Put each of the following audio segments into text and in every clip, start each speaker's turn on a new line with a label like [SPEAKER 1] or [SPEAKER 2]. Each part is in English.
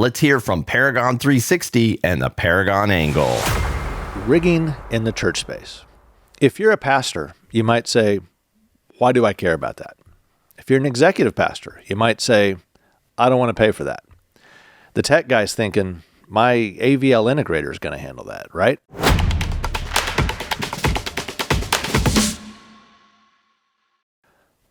[SPEAKER 1] Let's hear from Paragon 360 and the Paragon Angle.
[SPEAKER 2] Rigging in the church space. If you're a pastor, you might say, why do I care about that? If you're an executive pastor, you might say, I don't want to pay for that. The tech guy's thinking, my AVL integrator is going to handle that, right?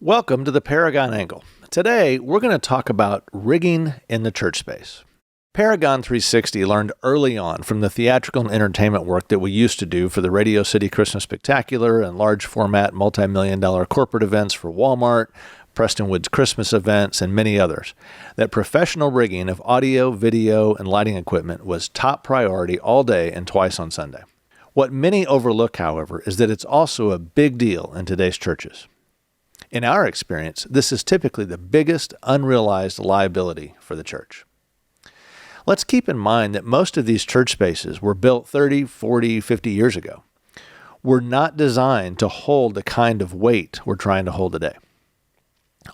[SPEAKER 2] Welcome to the Paragon Angle. Today, we're going to talk about rigging in the church space. Paragon 360 learned early on from the theatrical and entertainment work that we used to do for the Radio City Christmas Spectacular and large format multi-million-dollar corporate events for Walmart, Prestonwood's Christmas events, and many others, that professional rigging of audio, video, and lighting equipment was top priority all day and twice on Sunday. What many overlook, however, is that it's also a big deal in today's churches. In our experience, this is typically the biggest unrealized liability for the church. Let's keep in mind that most of these church spaces were built 30, 40, 50 years ago. Were not designed to hold the kind of weight we're trying to hold today.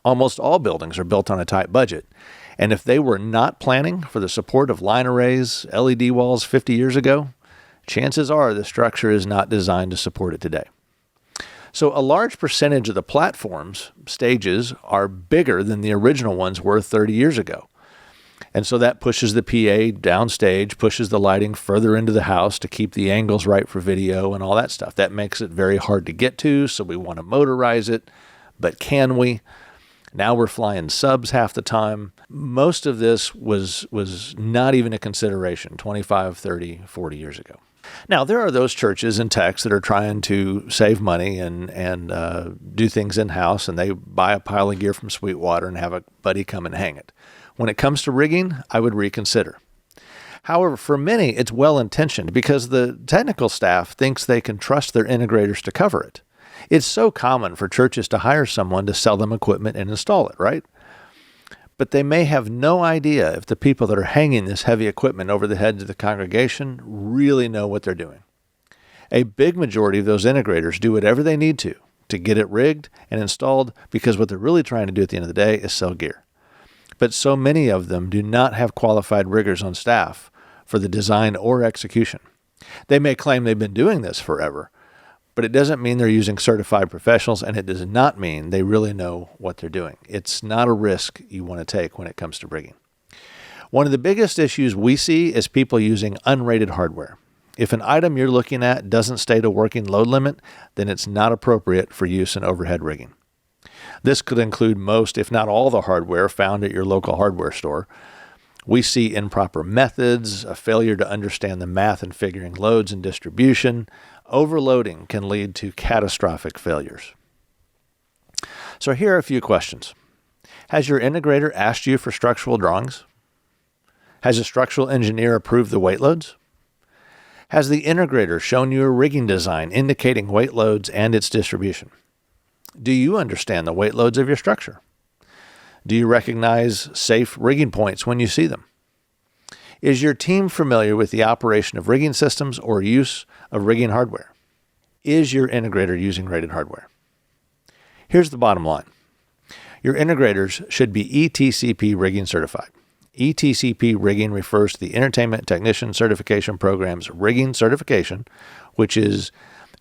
[SPEAKER 2] Almost all buildings are built on a tight budget, and if they were not planning for the support of line arrays, LED walls 50 years ago, chances are the structure is not designed to support it today. So a large percentage of the platforms, stages, are bigger than the original ones were 30 years ago. And so that pushes the PA downstage, pushes the lighting further into the house to keep the angles right for video and all that stuff. That makes it very hard to get to, so we want to motorize it. But can we? Now we're flying subs half the time. Most of this was not even a consideration 25, 30, 40 years ago. Now, there are those churches and techs that are trying to save money and do things in-house, and they buy a pile of gear from Sweetwater and have a buddy come and hang it. When it comes to rigging, I would reconsider. However, for many, it's well-intentioned because the technical staff thinks they can trust their integrators to cover it. It's so common for churches to hire someone to sell them equipment and install it, right? But they may have no idea if the people that are hanging this heavy equipment over the heads of the congregation really know what they're doing. A big majority of those integrators do whatever they need to get it rigged and installed because what they're really trying to do at the end of the day is sell gear. But so many of them do not have qualified riggers on staff for the design or execution. They may claim they've been doing this forever, but it doesn't mean they're using certified professionals, and it does not mean they really know what they're doing. It's not a risk you want to take when it comes to rigging. One of the biggest issues we see is people using unrated hardware. If an item you're looking at doesn't state a working load limit, then it's not appropriate for use in overhead rigging. This could include most, if not all, the hardware found at your local hardware store. We see improper methods, a failure to understand the math and figuring loads and distribution. Overloading can lead to catastrophic failures. So here are a few questions. Has your integrator asked you for structural drawings? Has a structural engineer approved the weight loads? Has the integrator shown you a rigging design indicating weight loads and its distribution? Do you understand the weight loads of your structure? Do you recognize safe rigging points when you see them? Is your team familiar with the operation of rigging systems or use of rigging hardware? Is your integrator using rated hardware? Here's the bottom line. Your integrators should be ETCP rigging certified. ETCP rigging refers to the Entertainment Technician Certification Program's rigging certification, which is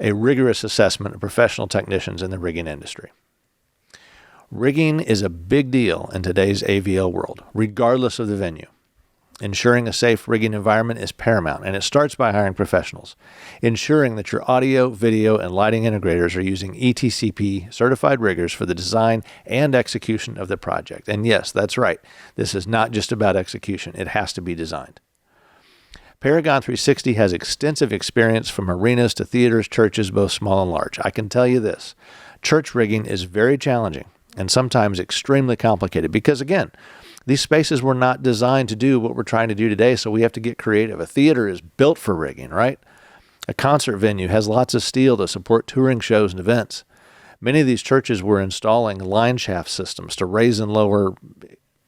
[SPEAKER 2] a rigorous assessment of professional technicians in the rigging industry. Rigging is a big deal in today's AVL world, regardless of the venue. Ensuring a safe rigging environment is paramount, and it starts by hiring professionals. Ensuring that your audio, video, and lighting integrators are using ETCP certified riggers for the design and execution of the project. And yes, that's right. This is not just about execution. It has to be designed. Paragon 360 has extensive experience from arenas to theaters, churches, both small and large. I can tell you this, church rigging is very challenging and sometimes extremely complicated because, again, these spaces were not designed to do what we're trying to do today, so we have to get creative. A theater is built for rigging, right? A concert venue has lots of steel to support touring shows and events. Many of these churches were installing line shaft systems to raise and lower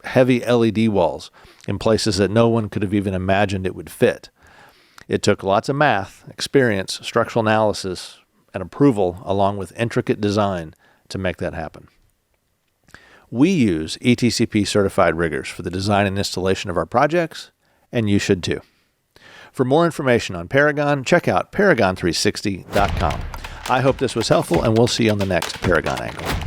[SPEAKER 2] heavy LED walls in places that no one could have even imagined it would fit. It took lots of math, experience, structural analysis, and approval, along with intricate design to make that happen. We use ETCP certified riggers for the design and installation of our projects, and you should too. For more information on Paragon, check out paragon360.com. I hope this was helpful, and we'll see you on the next Paragon Angle.